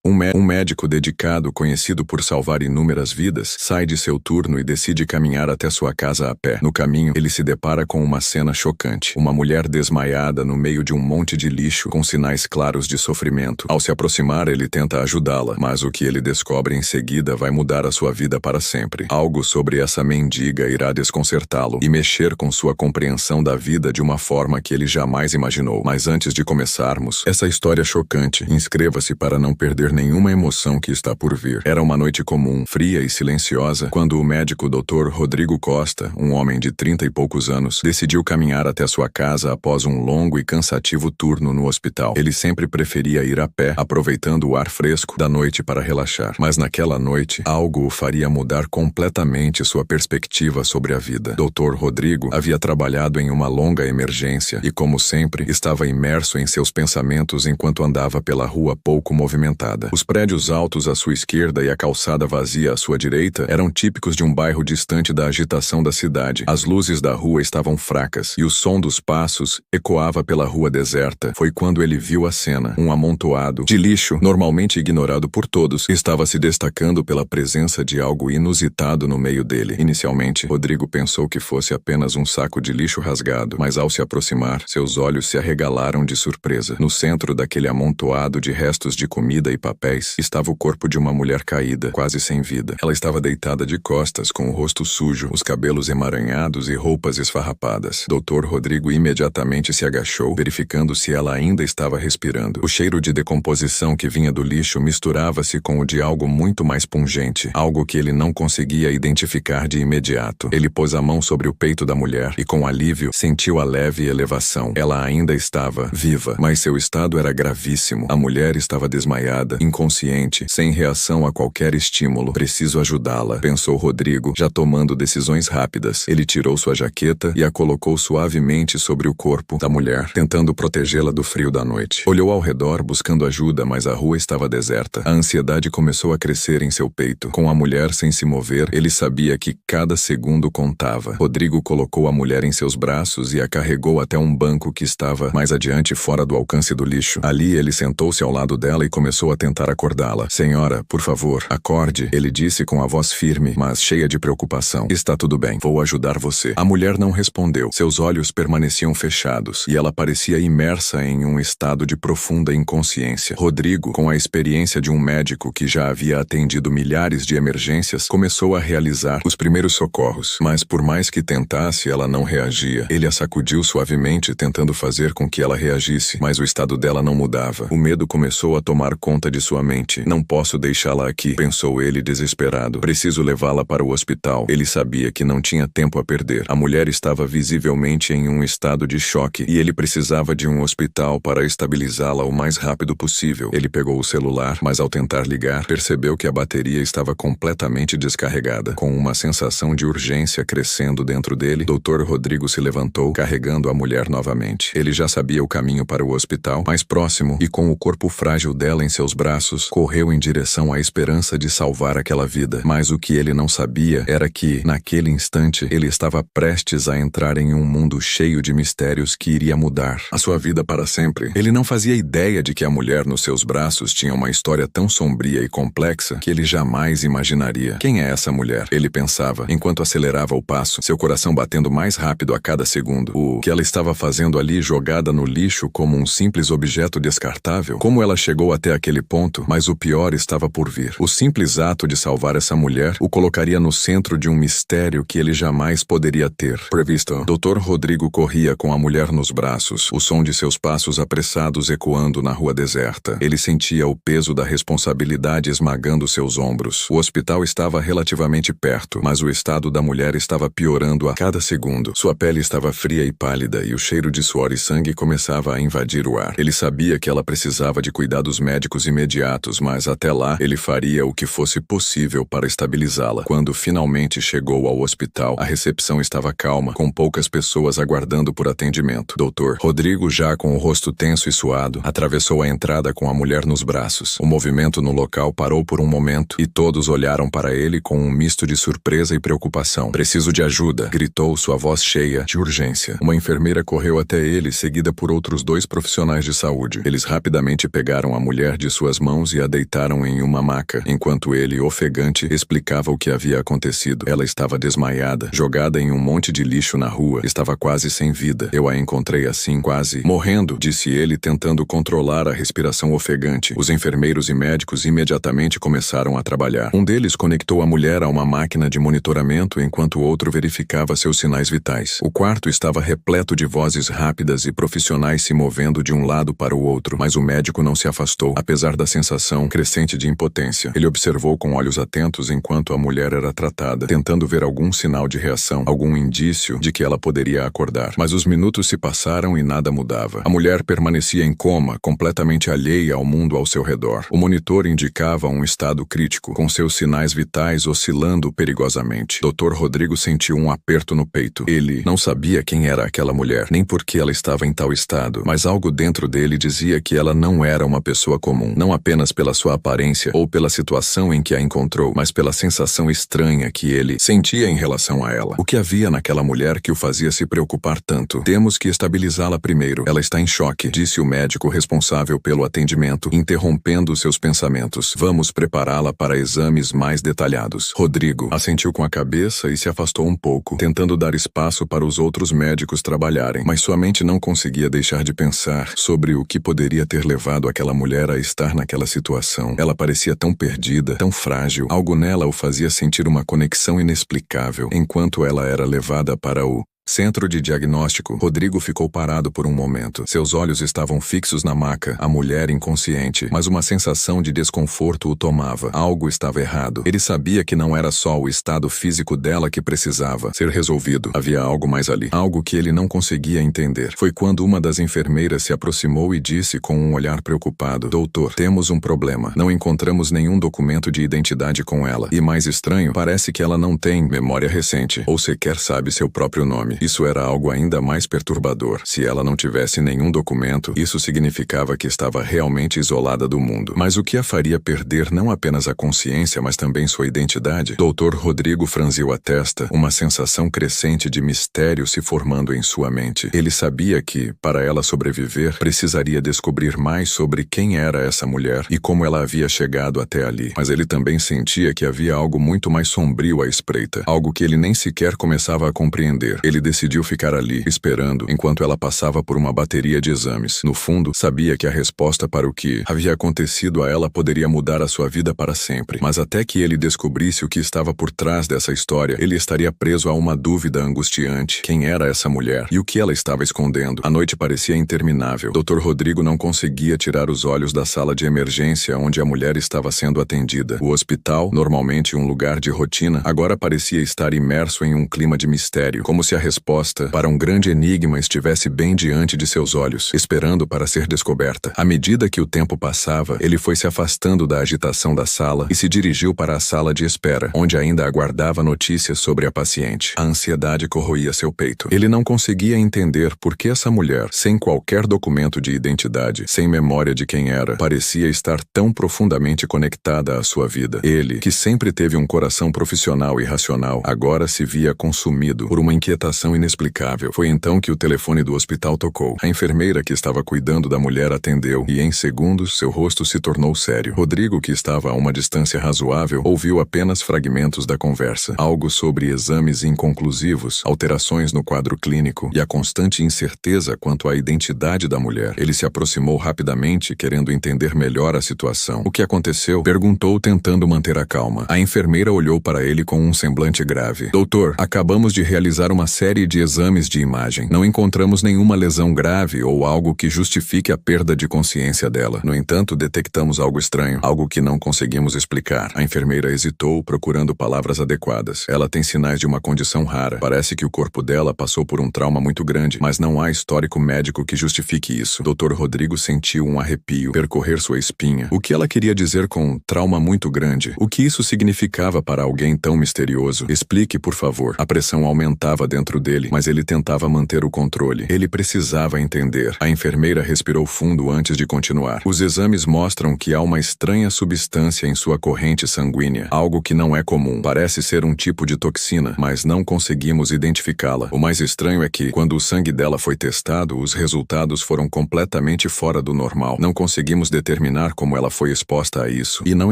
Um médico dedicado, conhecido por salvar inúmeras vidas, sai de seu turno e decide caminhar até sua casa a pé. No caminho, ele se depara com uma cena chocante. Uma mulher desmaiada no meio de um monte de lixo, com sinais claros de sofrimento. Ao se aproximar, ele tenta ajudá-la, mas o que ele descobre em seguida vai mudar a sua vida para sempre. Algo sobre essa mendiga irá desconcertá-lo e mexer com sua compreensão da vida de uma forma que ele jamais imaginou. Mas antes de começarmos essa história chocante, inscreva-se para não perder nenhuma emoção que está por vir. Era uma noite comum, fria e silenciosa, quando o médico Dr. Rodrigo Costa, um homem de 30 e poucos anos, decidiu caminhar até sua casa após um longo e cansativo turno no hospital. Ele sempre preferia ir a pé, aproveitando o ar fresco da noite para relaxar. Mas naquela noite, algo o faria mudar completamente sua perspectiva sobre a vida. Dr. Rodrigo havia trabalhado em uma longa emergência e, como sempre, estava imerso em seus pensamentos enquanto andava pela rua pouco movimentada. Os prédios altos à sua esquerda e a calçada vazia à sua direita eram típicos de um bairro distante da agitação da cidade. As luzes da rua estavam fracas e o som dos passos ecoava pela rua deserta. Foi quando ele viu a cena. Um amontoado de lixo, normalmente ignorado por todos, estava se destacando pela presença de algo inusitado no meio dele. Inicialmente, Rodrigo pensou que fosse apenas um saco de lixo rasgado, mas ao se aproximar, seus olhos se arregalaram de surpresa. No centro daquele amontoado de restos de comida e papéis, estava o corpo de uma mulher caída, quase sem vida. Ela estava deitada de costas, com o rosto sujo, os cabelos emaranhados e roupas esfarrapadas. Dr. Rodrigo imediatamente se agachou, verificando se ela ainda estava respirando. O cheiro de decomposição que vinha do lixo misturava-se com o de algo muito mais pungente, algo que ele não conseguia identificar de imediato. Ele pôs a mão sobre o peito da mulher e, com alívio, sentiu a leve elevação. Ela ainda estava viva, mas seu estado era gravíssimo. A mulher estava desmaiada, inconsciente, sem reação a qualquer estímulo. Preciso ajudá-la, pensou Rodrigo, já tomando decisões rápidas. Ele tirou sua jaqueta e a colocou suavemente sobre o corpo da mulher, tentando protegê-la do frio da noite. Olhou ao redor buscando ajuda, mas a rua estava deserta. A ansiedade começou a crescer em seu peito. Com a mulher sem se mover, ele sabia que cada segundo contava. Rodrigo colocou a mulher em seus braços e a carregou até um banco que estava mais adiante, fora do alcance do lixo. Ali ele sentou-se ao lado dela e começou a tentar acordá-la. Senhora, por favor, acorde, ele disse com a voz firme, mas cheia de preocupação. Está tudo bem, vou ajudar você. A mulher não respondeu. Seus olhos permaneciam fechados e ela parecia imersa em um estado de profunda inconsciência. Rodrigo, com a experiência de um médico que já havia atendido milhares de emergências, começou a realizar os primeiros socorros. Mas por mais que tentasse, ela não reagia. Ele a sacudiu suavemente, tentando fazer com que ela reagisse, mas o estado dela não mudava. O medo começou a tomar conta de sua mente. Não posso deixá-la aqui, pensou ele desesperado. Preciso levá-la para o hospital. Ele sabia que não tinha tempo a perder. A mulher estava visivelmente em um estado de choque e ele precisava de um hospital para estabilizá-la o mais rápido possível. Ele pegou o celular, mas ao tentar ligar, percebeu que a bateria estava completamente descarregada. Com uma sensação de urgência crescendo dentro dele, Dr. Rodrigo se levantou, carregando a mulher novamente. Ele já sabia o caminho para o hospital mais próximo e, com o corpo frágil dela em seus braços, correu em direção à esperança de salvar aquela vida. Mas o que ele não sabia era que, naquele instante, ele estava prestes a entrar em um mundo cheio de mistérios que iria mudar a sua vida para sempre. Ele não fazia ideia de que a mulher nos seus braços tinha uma história tão sombria e complexa que ele jamais imaginaria. Quem é essa mulher? Ele pensava, enquanto acelerava o passo, seu coração batendo mais rápido a cada segundo. O que ela estava fazendo ali, jogada no lixo como um simples objeto descartável? Como ela chegou até aquele ponto? Mas o pior estava por vir. O simples ato de salvar essa mulher o colocaria no centro de um mistério que ele jamais poderia ter previsto. Dr. Rodrigo corria com a mulher nos braços, o som de seus passos apressados ecoando na rua deserta. Ele sentia o peso da responsabilidade esmagando seus ombros. O hospital estava relativamente perto, mas o estado da mulher estava piorando a cada segundo. Sua pele estava fria e pálida e o cheiro de suor e sangue começava a invadir o ar. Ele sabia que ela precisava de cuidados médicos imediatos, mas até lá ele faria o que fosse possível para estabilizá-la. Quando finalmente chegou ao hospital, a recepção estava calma, com poucas pessoas aguardando por atendimento. Dr. Rodrigo, já com o rosto tenso e suado, atravessou a entrada com a mulher nos braços. O movimento no local parou por um momento e todos olharam para ele com um misto de surpresa e preocupação. Preciso de ajuda, gritou, sua voz cheia de urgência. Uma enfermeira correu até ele, seguida por outros 2 profissionais de saúde. Eles rapidamente pegaram a mulher de suas suas mãos e a deitaram em uma maca, enquanto ele, ofegante, explicava o que havia acontecido. Ela estava desmaiada, jogada em um monte de lixo na rua, estava quase sem vida. Eu a encontrei assim, quase morrendo, disse ele, tentando controlar a respiração ofegante. Os enfermeiros e médicos imediatamente começaram a trabalhar. Um deles conectou a mulher a uma máquina de monitoramento enquanto o outro verificava seus sinais vitais. O quarto estava repleto de vozes rápidas e profissionais se movendo de um lado para o outro, mas o médico não se afastou, apesar da sensação crescente de impotência. Ele observou com olhos atentos enquanto a mulher era tratada, tentando ver algum sinal de reação, algum indício de que ela poderia acordar. Mas os minutos se passaram e nada mudava. A mulher permanecia em coma, completamente alheia ao mundo ao seu redor. O monitor indicava um estado crítico, com seus sinais vitais oscilando perigosamente. Dr. Rodrigo sentiu um aperto no peito. Ele não sabia quem era aquela mulher, nem por que ela estava em tal estado, mas algo dentro dele dizia que ela não era uma pessoa comum, não apenas pela sua aparência ou pela situação em que a encontrou, mas pela sensação estranha que ele sentia em relação a ela. O que havia naquela mulher que o fazia se preocupar tanto? Temos que estabilizá-la primeiro. Ela está em choque, disse o médico responsável pelo atendimento, interrompendo seus pensamentos. Vamos prepará-la para exames mais detalhados. Rodrigo assentiu com a cabeça e se afastou um pouco, tentando dar espaço para os outros médicos trabalharem, mas sua mente não conseguia deixar de pensar sobre o que poderia ter levado aquela mulher a estar naquela situação. Ela parecia tão perdida, tão frágil. Algo nela o fazia sentir uma conexão inexplicável, enquanto ela era levada para o centro de diagnóstico. Rodrigo ficou parado por um momento. Seus olhos estavam fixos na maca, a mulher inconsciente, mas uma sensação de desconforto o tomava. Algo estava errado. Ele sabia que não era só o estado físico dela que precisava ser resolvido. Havia algo mais ali, algo que ele não conseguia entender. Foi quando uma das enfermeiras se aproximou e disse com um olhar preocupado: Doutor, temos um problema. Não encontramos nenhum documento de identidade com ela. E mais estranho, parece que ela não tem memória recente, ou sequer sabe seu próprio nome. Isso era algo ainda mais perturbador. Se ela não tivesse nenhum documento, isso significava que estava realmente isolada do mundo. Mas o que a faria perder não apenas a consciência, mas também sua identidade? Dr. Rodrigo franziu a testa, uma sensação crescente de mistério se formando em sua mente. Ele sabia que, para ela sobreviver, precisaria descobrir mais sobre quem era essa mulher e como ela havia chegado até ali. Mas ele também sentia que havia algo muito mais sombrio à espreita, algo que ele nem sequer começava a compreender. Ele decidiu ficar ali, esperando, enquanto ela passava por uma bateria de exames. No fundo, sabia que a resposta para o que havia acontecido a ela poderia mudar a sua vida para sempre. Mas até que ele descobrisse o que estava por trás dessa história, ele estaria preso a uma dúvida angustiante. Quem era essa mulher? E o que ela estava escondendo? A noite parecia interminável. Dr. Rodrigo não conseguia tirar os olhos da sala de emergência onde a mulher estava sendo atendida. O hospital, normalmente um lugar de rotina, agora parecia estar imerso em um clima de mistério, como se a resposta para um grande enigma estivesse bem diante de seus olhos, esperando para ser descoberta. À medida que o tempo passava, ele foi se afastando da agitação da sala e se dirigiu para a sala de espera, onde ainda aguardava notícias sobre a paciente. A ansiedade corroía seu peito. Ele não conseguia entender por que essa mulher, sem qualquer documento de identidade, sem memória de quem era, parecia estar tão profundamente conectada à sua vida. Ele, que sempre teve um coração profissional e racional, agora se via consumido por uma inquietação inexplicável. Foi então que o telefone do hospital tocou. A enfermeira que estava cuidando da mulher atendeu e, em segundos, seu rosto se tornou sério. Rodrigo, que estava a uma distância razoável, ouviu apenas fragmentos da conversa. Algo sobre exames inconclusivos, alterações no quadro clínico e a constante incerteza quanto à identidade da mulher. Ele se aproximou rapidamente, querendo entender melhor a situação. O que aconteceu? Perguntou, tentando manter a calma. A enfermeira olhou para ele com um semblante grave. Doutor, acabamos de realizar uma série de exames de imagem. Não encontramos nenhuma lesão grave ou algo que justifique a perda de consciência dela. No entanto, detectamos algo estranho, algo que não conseguimos explicar. A enfermeira hesitou, procurando palavras adequadas. Ela tem sinais de uma condição rara. Parece que o corpo dela passou por um trauma muito grande, mas não há histórico médico que justifique isso. Dr. Rodrigo sentiu um arrepio percorrer sua espinha. O que ela queria dizer com trauma muito grande? O que isso significava para alguém tão misterioso? Explique, por favor. A pressão aumentava dentro dele, mas ele tentava manter o controle. Ele precisava entender. A enfermeira respirou fundo antes de continuar. Os exames mostram que há uma estranha substância em sua corrente sanguínea, algo que não é comum. Parece ser um tipo de toxina, mas não conseguimos identificá-la. O mais estranho é que, quando o sangue dela foi testado, os resultados foram completamente fora do normal. Não conseguimos determinar como ela foi exposta a isso, e não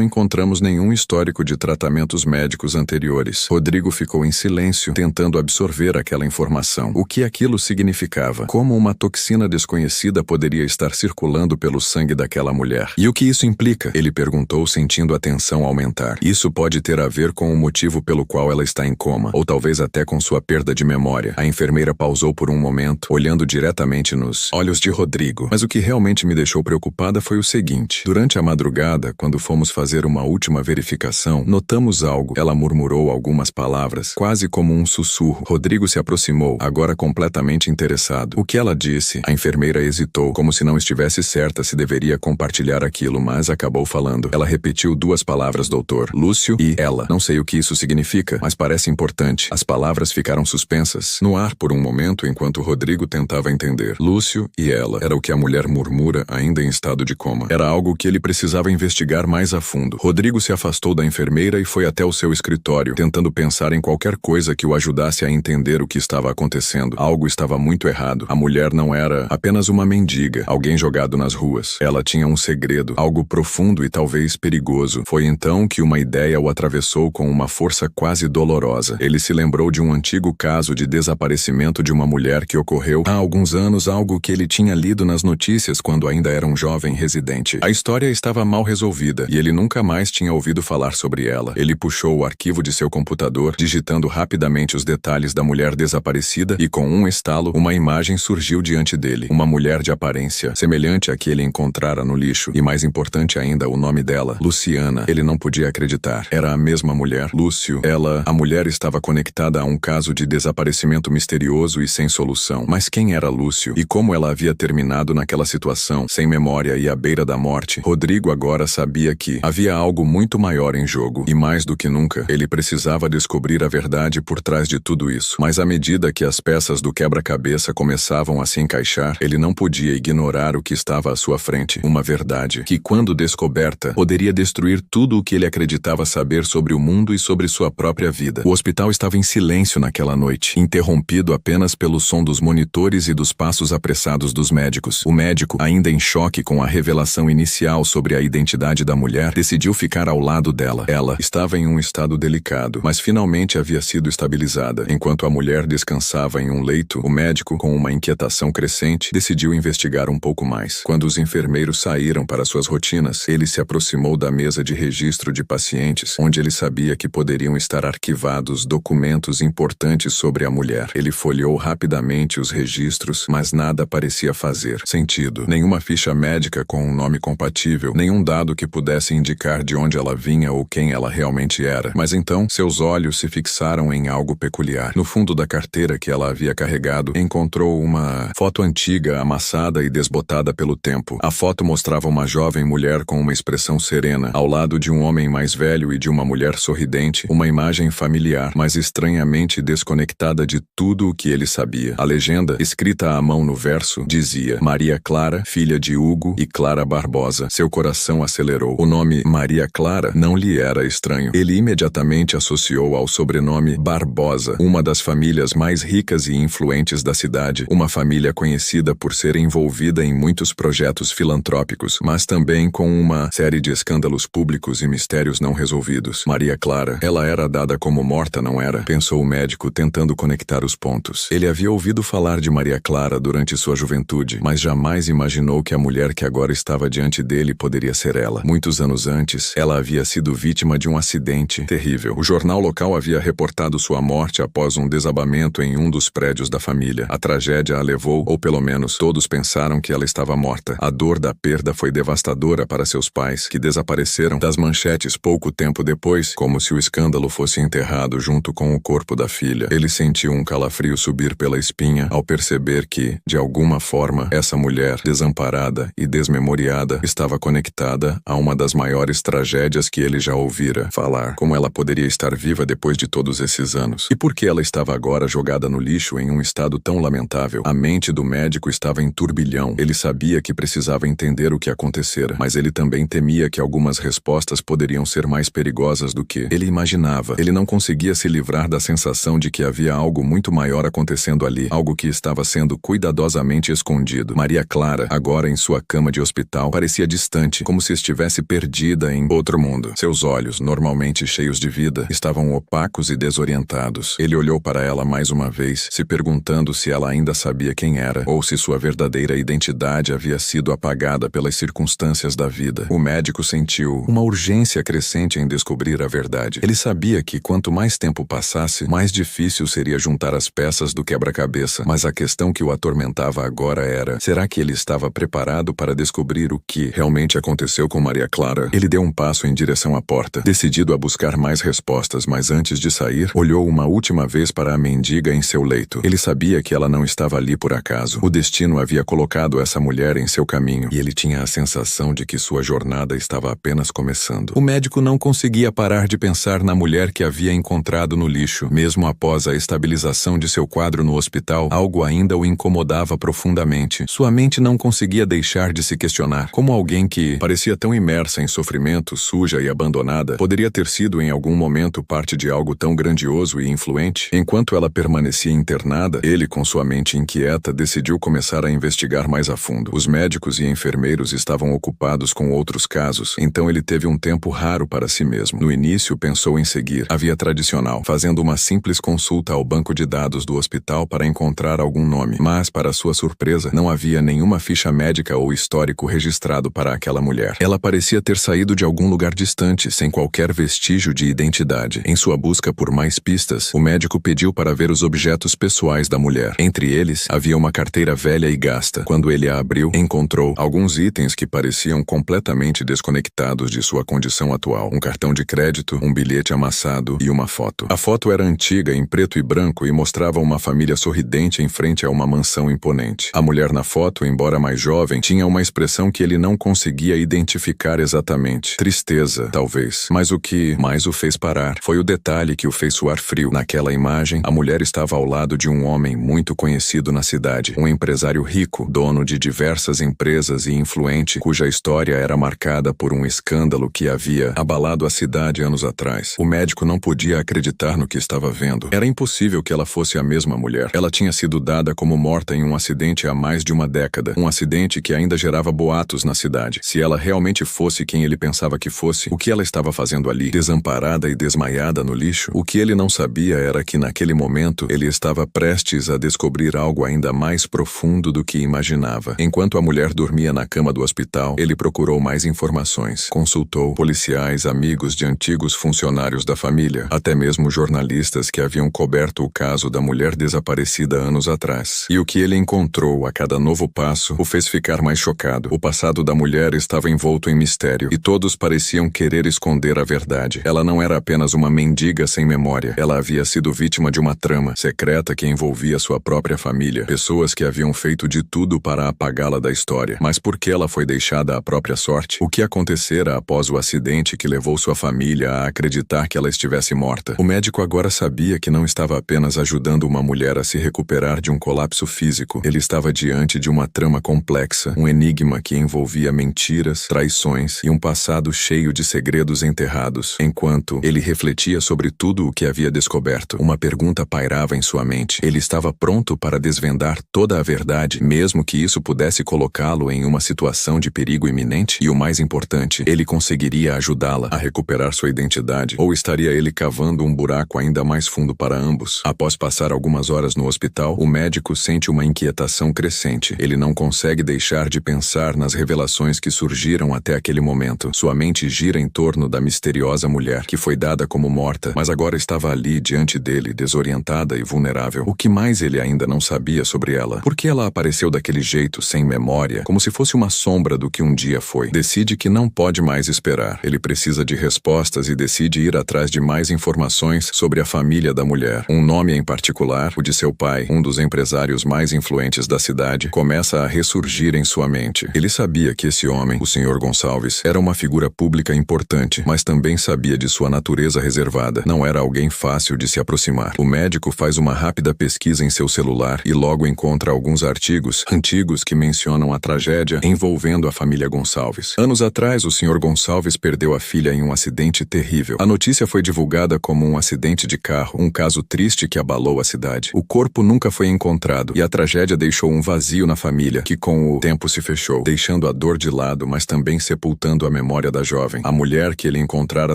encontramos nenhum histórico de tratamentos médicos anteriores. Rodrigo ficou em silêncio, tentando absorver aquela informação. O que aquilo significava? Como uma toxina desconhecida poderia estar circulando pelo sangue daquela mulher? E o que isso implica? Ele perguntou, sentindo a tensão aumentar. Isso pode ter a ver com o motivo pelo qual ela está em coma, ou talvez até com sua perda de memória. A enfermeira pausou por um momento, olhando diretamente nos olhos de Rodrigo. Mas o que realmente me deixou preocupada foi o seguinte. Durante a madrugada, quando fomos fazer uma última verificação, notamos algo. Ela murmurou algumas palavras, quase como um sussurro. Rodrigo se aproximou, agora completamente interessado. O que ela disse? A enfermeira hesitou, como se não estivesse certa se deveria compartilhar aquilo, mas acabou falando. Ela repetiu duas palavras, doutor. Lúcio e ela. Não sei o que isso significa, mas parece importante. As palavras ficaram suspensas no ar por um momento enquanto Rodrigo tentava entender. Lúcio e ela. Era o que a mulher murmura ainda em estado de coma. Era algo que ele precisava investigar mais a fundo. Rodrigo se afastou da enfermeira e foi até o seu escritório, tentando pensar em qualquer coisa que o ajudasse a entender o que estava acontecendo. Algo estava muito errado. A mulher não era apenas uma mendiga, alguém jogado nas ruas. Ela tinha um segredo, algo profundo e talvez perigoso. Foi então que uma ideia o atravessou com uma força quase dolorosa. Ele se lembrou de um antigo caso de desaparecimento de uma mulher que ocorreu há alguns anos, algo que ele tinha lido nas notícias quando ainda era um jovem residente. A história estava mal resolvida e ele nunca mais tinha ouvido falar sobre ela. Ele puxou o arquivo de seu computador, digitando rapidamente os detalhes da mulher desaparecida e com um estalo, uma imagem surgiu diante dele. Uma mulher de aparência semelhante à que ele encontrara no lixo e, mais importante ainda, o nome dela, Luciana. Ele não podia acreditar. Era a mesma mulher. Lúcio. A mulher estava conectada a um caso de desaparecimento misterioso e sem solução. Mas quem era Lúcio? E como ela havia terminado naquela situação, sem memória e à beira da morte? Rodrigo agora sabia que havia algo muito maior em jogo. E mais do que nunca, ele precisava descobrir a verdade por trás de tudo isso. Mas à medida que as peças do quebra-cabeça começavam a se encaixar, ele não podia ignorar o que estava à sua frente. Uma verdade que, quando descoberta, poderia destruir tudo o que ele acreditava saber sobre o mundo e sobre sua própria vida. O hospital estava em silêncio naquela noite, interrompido apenas pelo som dos monitores e dos passos apressados dos médicos. O médico, ainda em choque com a revelação inicial sobre a identidade da mulher, decidiu ficar ao lado dela. Ela estava em um estado delicado, mas finalmente havia sido estabilizada. Enquanto a mulher descansava em um leito, o médico, com uma inquietação crescente, decidiu investigar um pouco mais. Quando os enfermeiros saíram para suas rotinas, ele se aproximou da mesa de registro de pacientes, onde ele sabia que poderiam estar arquivados documentos importantes sobre a mulher. Ele folheou rapidamente os registros, mas nada parecia fazer sentido. Nenhuma ficha médica com um nome compatível, nenhum dado que pudesse indicar de onde ela vinha ou quem ela realmente era. Mas então, seus olhos se fixaram em algo peculiar. No fundo da carteira que ela havia carregado, encontrou uma foto antiga, amassada e desbotada pelo tempo. A foto mostrava uma jovem mulher com uma expressão serena, ao lado de um homem mais velho e de uma mulher sorridente, uma imagem familiar, mas estranhamente desconectada de tudo o que ele sabia. A legenda, escrita à mão no verso, dizia: Maria Clara, filha de Hugo e Clara Barbosa. Seu coração acelerou. O nome Maria Clara não lhe era estranho. Ele imediatamente associou ao sobrenome Barbosa, uma das famílias mais ricas e influentes da cidade, uma família conhecida por ser envolvida em muitos projetos filantrópicos, mas também com uma série de escândalos públicos e mistérios não resolvidos. Maria Clara, ela era dada como morta, não era? Pensou o médico, tentando conectar os pontos. Ele havia ouvido falar de Maria Clara durante sua juventude, mas jamais imaginou que a mulher que agora estava diante dele poderia ser ela. Muitos anos antes, ela havia sido vítima de um acidente terrível. O jornal local havia reportado sua morte após um desabamento em um dos prédios da família. A tragédia a levou, ou pelo menos todos pensaram que ela estava morta. A dor da perda foi devastadora para seus pais, que desapareceram das manchetes pouco tempo depois, como se o escândalo fosse enterrado junto com o corpo da filha. Ele sentiu um calafrio subir pela espinha ao perceber que, de alguma forma, essa mulher, desamparada e desmemoriada, estava conectada a uma das maiores tragédias que ele já ouvira falar. Como ela poderia estar viva depois de todos esses anos? E por que ela estava agora agora jogada no lixo em um estado tão lamentável. A mente do médico estava em turbilhão. Ele sabia que precisava entender o que acontecera, mas ele também temia que algumas respostas poderiam ser mais perigosas do que ele imaginava. Ele não conseguia se livrar da sensação de que havia algo muito maior acontecendo ali, algo que estava sendo cuidadosamente escondido. Maria Clara, agora em sua cama de hospital, parecia distante, como se estivesse perdida em outro mundo. Seus olhos, normalmente cheios de vida, estavam opacos e desorientados. Ele olhou para ela mais uma vez, se perguntando se ela ainda sabia quem era, ou se sua verdadeira identidade havia sido apagada pelas circunstâncias da vida. O médico sentiu uma urgência crescente em descobrir a verdade. Ele sabia que quanto mais tempo passasse, mais difícil seria juntar as peças do quebra-cabeça, mas a questão que o atormentava agora era: será que ele estava preparado para descobrir o que realmente aconteceu com Maria Clara? Ele deu um passo em direção à porta, decidido a buscar mais respostas, mas antes de sair, olhou uma última vez para a mendiga em seu leito. Ele sabia que ela não estava ali por acaso. O destino havia colocado essa mulher em seu caminho, e ele tinha a sensação de que sua jornada estava apenas começando. O médico não conseguia parar de pensar na mulher que havia encontrado no lixo. Mesmo após a estabilização de seu quadro no hospital, algo ainda o incomodava profundamente. Sua mente não conseguia deixar de se questionar como alguém que parecia tão imersa em sofrimento, suja e abandonada, poderia ter sido em algum momento parte de algo tão grandioso e influente. Enquanto ela permanecia internada, ele, com sua mente inquieta, decidiu começar a investigar mais a fundo. Os médicos e enfermeiros estavam ocupados com outros casos, então ele teve um tempo raro para si mesmo. No início, pensou em seguir a via tradicional, fazendo uma simples consulta ao banco de dados do hospital para encontrar algum nome. Mas, para sua surpresa, não havia nenhuma ficha médica ou histórico registrado para aquela mulher. Ela parecia ter saído de algum lugar distante, sem qualquer vestígio de identidade. Em sua busca por mais pistas, o médico pediu para ver os objetos pessoais da mulher. Entre eles, havia uma carteira velha e gasta. Quando ele a abriu, encontrou alguns itens que pareciam completamente desconectados de sua condição atual. Um cartão de crédito, um bilhete amassado e uma foto. A foto era antiga, em preto e branco, e mostrava uma família sorridente em frente a uma mansão imponente. A mulher na foto, embora mais jovem, tinha uma expressão que ele não conseguia identificar exatamente. Tristeza, talvez. Mas o que mais o fez parar foi o detalhe que o fez suar frio. Naquela imagem, a mulher estava ao lado de um homem muito conhecido na cidade, um empresário rico, dono de diversas empresas e influente, cuja história era marcada por um escândalo que havia abalado a cidade anos atrás. O médico não podia acreditar no que estava vendo. Era impossível que ela fosse a mesma mulher. Ela tinha sido dada como morta em um acidente há mais de uma década, um acidente que ainda gerava boatos na cidade. Se ela realmente fosse quem ele pensava que fosse, o que ela estava fazendo ali, desamparada e desmaiada no lixo? O que ele não sabia era que naquele momento ele estava prestes a descobrir algo ainda mais profundo do que imaginava. Enquanto a mulher dormia na cama do hospital, ele procurou mais informações. Consultou policiais, amigos de antigos funcionários da família, até mesmo jornalistas que haviam coberto o caso da mulher desaparecida anos atrás. E o que ele encontrou a cada novo passo o fez ficar mais chocado. O passado da mulher estava envolto em mistério, e todos pareciam querer esconder a verdade. Ela não era apenas uma mendiga sem memória. Ela havia sido vítima de uma trama secreta que envolvia sua própria família, pessoas que haviam feito de tudo para apagá-la da história. Mas por que ela foi deixada à própria sorte? O que acontecera após o acidente que levou sua família a acreditar que ela estivesse morta? O médico agora sabia que não estava apenas ajudando uma mulher a se recuperar de um colapso físico. Ele estava diante de uma trama complexa, um enigma que envolvia mentiras, traições e um passado cheio de segredos enterrados. Enquanto ele refletia sobre tudo o que havia descoberto, uma pergunta pairava em sua mente. Ele estava pronto para desvendar toda a verdade, mesmo que isso pudesse colocá-lo em uma situação de perigo iminente? E o mais importante, ele conseguiria ajudá-la a recuperar sua identidade? Ou estaria ele cavando um buraco ainda mais fundo para ambos? Após passar algumas horas no hospital, o médico sente uma inquietação crescente. Ele não consegue deixar de pensar nas revelações que surgiram até aquele momento. Sua mente gira em torno da misteriosa mulher, que foi dada como morta, mas agora estava ali diante dele, desorientada e vulnerável. O que mais ele ainda não sabia sobre ela? Por que ela apareceu daquele jeito, sem memória, como se fosse uma sombra do que um dia foi? Decide que não pode mais esperar. Ele precisa de respostas e decide ir atrás de mais informações sobre a família da mulher. Um nome em particular, o de seu pai, um dos empresários mais influentes da cidade, começa a ressurgir em sua mente. Ele sabia que esse homem, o Sr. Gonçalves, era uma figura pública importante, mas também sabia de sua natureza reservada. Não era alguém fácil de se aproximar. O médico faz uma rápida pesquisa em seu celular e logo encontra alguns artigos antigos que mencionam a tragédia envolvendo a família Gonçalves. Anos atrás, o Sr. Gonçalves perdeu a filha em um acidente terrível. A notícia foi divulgada como um acidente de carro, um caso triste que abalou a cidade. O corpo nunca foi encontrado e a tragédia deixou um vazio na família, que com o tempo se fechou, deixando a dor de lado, mas também sepultando a memória da jovem. A mulher que ele encontrara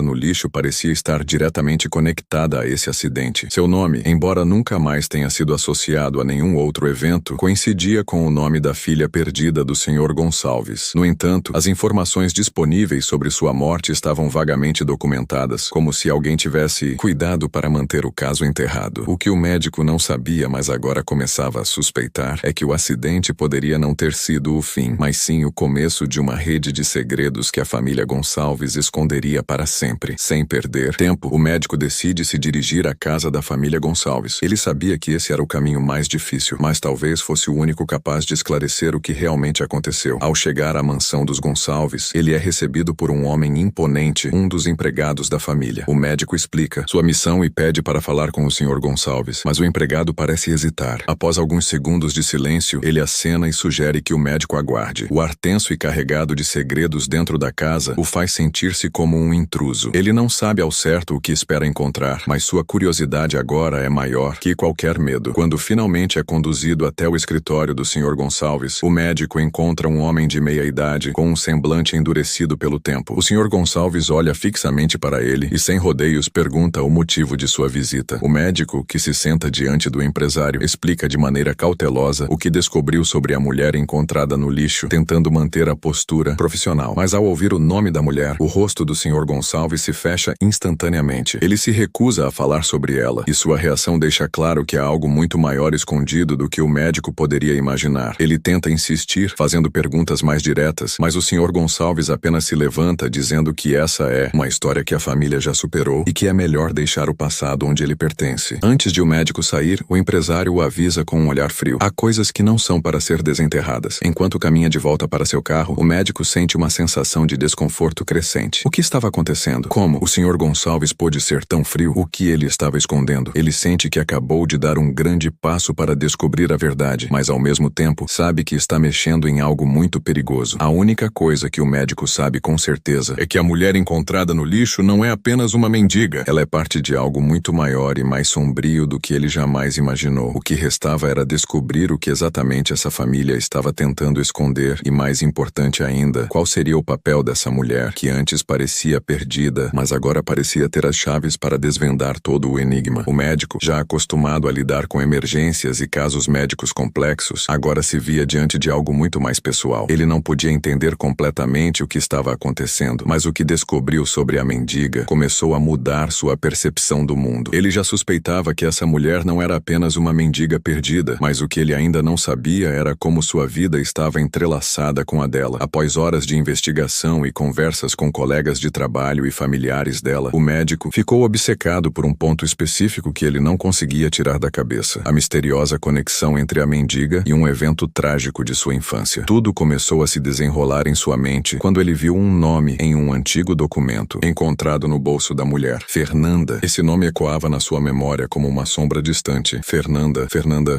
no lixo parecia estar diretamente conectada a esse acidente. Seu nome, embora nunca mais tenha sido associado a nenhum outro evento, coincidia com o nome da filha perdida do Sr. Gonçalves. No entanto, as informações disponíveis sobre sua morte estavam vagamente documentadas, como se alguém tivesse cuidado para manter o caso enterrado. O que o médico não sabia, mas agora começava a suspeitar, é que o acidente poderia não ter sido o fim, mas sim o começo de uma rede de segredos que a família Gonçalves esconderia para sempre. Sem perder tempo, o médico decide se dirigir à casa da família Gonçalves. Ele sabia que esse era o caminho mais difícil, mas talvez fosse o único capaz de esclarecer o que realmente aconteceu. Ao chegar à mansão dos Gonçalves, ele é recebido por um homem imponente, um dos empregados da família. O médico explica sua missão e pede para falar com o Sr. Gonçalves, mas o empregado parece hesitar. Após alguns segundos de silêncio, ele acena e sugere que o médico aguarde. O ar tenso e carregado de segredos dentro da casa o faz sentir-se como um intruso. Ele não sabe ao certo o que espera encontrar, mas sua curiosidade agora é maior que qualquer medo. Quando finalmente é conduzido até o escritório do Sr. Gonçalves, o médico encontra um homem de meia idade com um semblante endurecido pelo tempo. O Sr. Gonçalves olha fixamente para ele e, sem rodeios, pergunta o motivo de sua visita. O médico, que se senta diante do empresário, explica de maneira cautelosa o que descobriu sobre a mulher encontrada no lixo, tentando manter a postura profissional. Mas ao ouvir o nome da mulher, o rosto do Sr. Gonçalves se fecha instantaneamente. Ele se recusa a falar sobre ela, e sua reação deixa claro que há algo muito maior escondido do que o médico poderia imaginar. Ele tenta insistir, fazendo perguntas mais diretas, mas o Sr. Gonçalves apenas se levanta, dizendo que essa é uma história que a família já superou e que é melhor deixar o passado onde ele pertence. Antes de o médico sair, o empresário o avisa com um olhar frio. Há coisas que não são para ser desenterradas. Enquanto caminha de volta para seu carro, o médico sente uma sensação de desconforto crescente. O que estava acontecendo? Como o Sr. Gonçalves pôde ser tão frio? O que ele estava escondendo? Ele sente que acabou de dar um grande passo para descobrir a verdade, mas ao mesmo tempo sabe que está mexendo em algo muito perigoso. A única coisa que o médico sabe com certeza é que a mulher encontrada no lixo não é apenas uma mendiga. Ela é parte de algo muito maior e mais sombrio do que ele jamais imaginou. O que restava era descobrir o que exatamente essa família estava tentando esconder e, mais importante ainda, qual seria o papel dessa mulher que antes parecia perdida, mas agora parecia ter as chaves para desvendar todo o enigma. O médico, já acostumado a lidar com emergências e casos médicos complexos, agora se via diante de algo muito mais pessoal. Ele não podia entender completamente o que estava acontecendo, mas o que descobriu sobre a mendiga começou a mudar sua percepção do mundo. Ele já suspeitava que essa mulher não era apenas uma mendiga perdida, mas o que ele ainda não sabia era como sua vida estava entrelaçada com a dela. Após horas de investigação e conversas com colegas de trabalho e familiares dela, o médico ficou obcecado por um ponto específico que ele não conseguia tirar da cabeça: a misteriosa conexão entre a mendiga e um evento trágico de sua infância. Tudo começou a se desenrolar em sua mente quando ele viu um nome em um antigo documento encontrado no bolso da mulher: Fernanda. Esse nome ecoava na sua memória como uma sombra distante. Fernanda,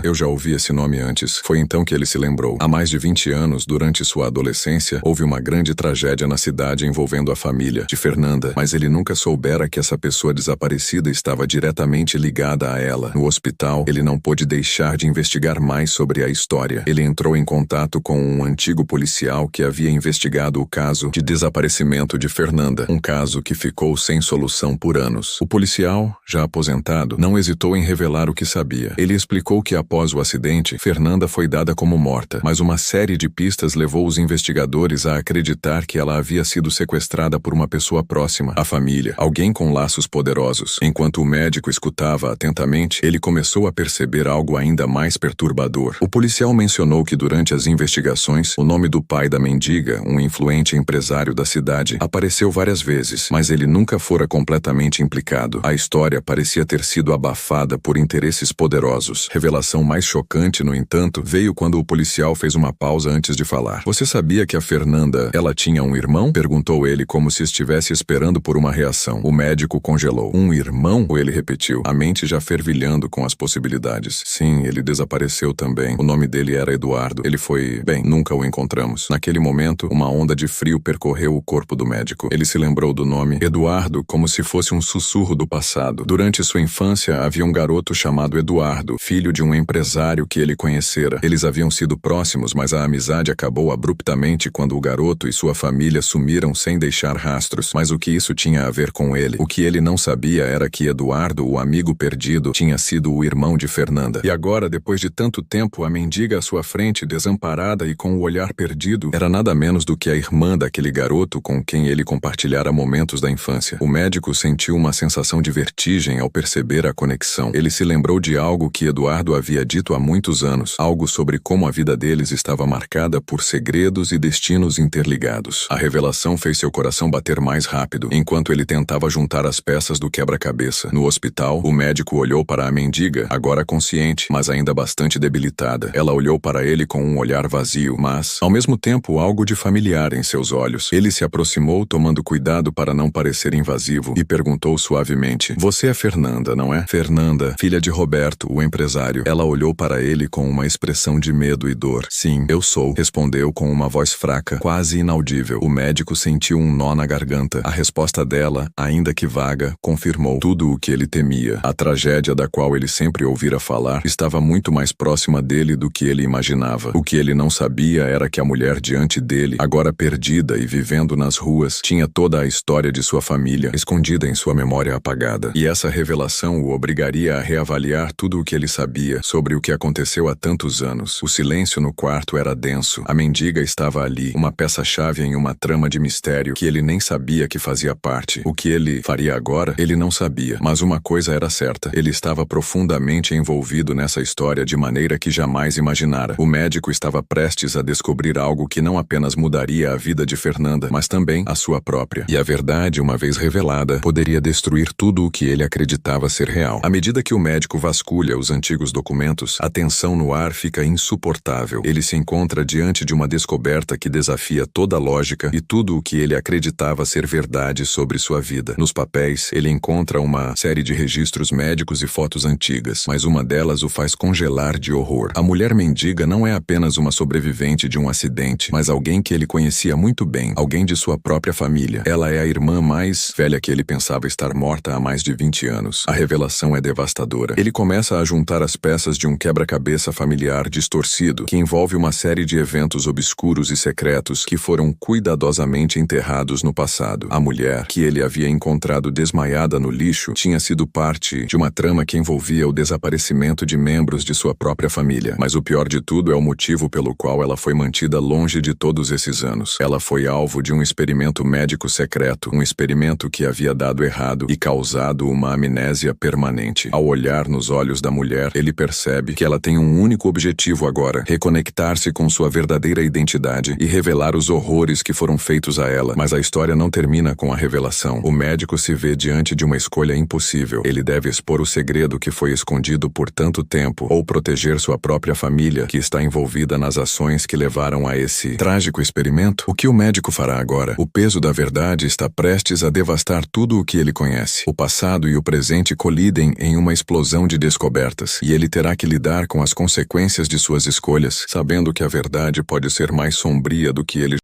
eu já ouvi esse nome antes. Foi então que ele se lembrou. Há mais de 20 anos, durante sua adolescência, houve uma grande tragédia na cidade envolvendo a família de Fernanda, mas ele nunca soubera que essa pessoa desaparecida estava diretamente ligada a ela. No hospital, ele não pôde deixar de investigar mais sobre a história. Ele entrou em contato com um antigo policial que havia investigado o caso de desaparecimento de Fernanda, um caso que ficou sem solução por anos. O policial, já aposentado, não hesitou em revelar o que sabia. Ele explicou que após o acidente, Fernanda foi dada como morta, mas uma série de pistas levou os investigadores a acreditar que ela havia sido sequestrada por uma pessoa próxima à família, alguém com laços poderosos. Enquanto o médico escutava atentamente, ele começou a perceber algo ainda mais perturbador. O policial mencionou que durante as investigações, o nome do pai da mendiga, um influente empresário da cidade, apareceu várias vezes, mas ele nunca fora completamente implicado. A história parecia ter sido abafada por interesses poderosos. Revelação mais chocante, no entanto, veio quando o policial fez uma pausa antes de falar. "Você sabia que a Fernanda, ela tinha um irmão?" perguntou ele como se estivesse esperando por uma reação. O médico congelou. "Um irmão?" ele repetiu. A mente mente já fervilhando com as possibilidades. Sim, ele desapareceu também. O nome dele era Eduardo. Ele foi... Bem, nunca o encontramos. Naquele momento, uma onda de frio percorreu o corpo do médico. Ele se lembrou do nome Eduardo como se fosse um sussurro do passado. Durante sua infância, havia um garoto chamado Eduardo, filho de um empresário que ele conhecera. Eles haviam sido próximos, mas a amizade acabou abruptamente quando o garoto e sua família sumiram sem deixar rastros. Mas o que isso tinha a ver com ele? O que ele não sabia era que Eduardo, o amigo perdido, tinha sido o irmão de Fernanda. E agora, depois de tanto tempo, a mendiga à sua frente, desamparada e com o olhar perdido, era nada menos do que a irmã daquele garoto com quem ele compartilhara momentos da infância. O médico sentiu uma sensação de vertigem ao perceber a conexão. Ele se lembrou de algo que Eduardo havia dito há muitos anos, algo sobre como a vida deles estava marcada por segredos e destinos interligados. A revelação fez seu coração bater mais rápido, enquanto ele tentava juntar as peças do quebra-cabeça. No hospital, o médico olhou para a mendiga, agora consciente, mas ainda bastante debilitada. Ela olhou para ele com um olhar vazio, mas, ao mesmo tempo, algo de familiar em seus olhos. Ele se aproximou, tomando cuidado para não parecer invasivo, e perguntou suavemente: "Você é Fernanda, não é?" "Fernanda, filha de Roberto, o empresário." Ela olhou para ele com uma expressão de medo e dor. "Sim, eu sou", respondeu com uma voz fraca, quase inaudível. O médico sentiu um nó na garganta. A resposta dela, ainda que vaga, confirmou tudo o que ele temia. A tragédia da qual ele sempre ouvira falar estava muito mais próxima dele do que ele imaginava. O que ele não sabia era que a mulher diante dele, agora perdida e vivendo nas ruas, tinha toda a história de sua família escondida em sua memória apagada. E essa revelação o obrigaria a reavaliar tudo o que ele sabia sobre o que aconteceu há tantos anos. O silêncio no quarto era denso. A mendiga estava ali, uma peça-chave em uma trama de mistério que ele nem sabia que fazia parte. O que ele faria agora, ele não sabia. Mas uma coisa era certa: ele estava profundamente envolvido nessa história de maneira que jamais imaginara. O médico estava prestes a descobrir algo que não apenas mudaria a vida de Fernanda, mas também a sua própria. E a verdade, uma vez revelada, poderia destruir tudo o que ele acreditava ser real. À medida que o médico vasculha os antigos documentos, a tensão no ar fica insuportável. Ele se encontra diante de uma descoberta que desafia toda a lógica e tudo o que ele acreditava ser verdade sobre sua vida. Nos papéis, ele encontra uma série de registros médicos e fotos antigas, mas uma delas o faz congelar de horror. A mulher mendiga não é apenas uma sobrevivente de um acidente, mas alguém que ele conhecia muito bem, alguém de sua própria família. Ela é a irmã mais velha que ele pensava estar morta há mais de 20 anos. A revelação é devastadora. Ele começa a juntar as peças de um quebra-cabeça familiar distorcido, que envolve uma série de eventos obscuros e secretos que foram cuidadosamente enterrados no passado. A mulher, que ele havia encontrado desmaiada no lixo, tinha sido parte de uma trama que envolvia o desaparecimento de membros de sua própria família. Mas o pior de tudo é o motivo pelo qual ela foi mantida longe de todos esses anos. Ela foi alvo de um experimento médico secreto, um experimento que havia dado errado e causado uma amnésia permanente. Ao olhar nos olhos da mulher, ele percebe que ela tem um único objetivo agora: reconectar-se com sua verdadeira identidade e revelar os horrores que foram feitos a ela. Mas a história não termina com a revelação. O médico se vê diante de uma escolha impossível. Ele deve expor o segredo que foi escondido por tanto tempo, ou proteger sua própria família, que está envolvida nas ações que levaram a esse trágico experimento. O que o médico fará agora? O peso da verdade está prestes a devastar tudo o que ele conhece. O passado e o presente colidem em uma explosão de descobertas, e ele terá que lidar com as consequências de suas escolhas, sabendo que a verdade pode ser mais sombria do que ele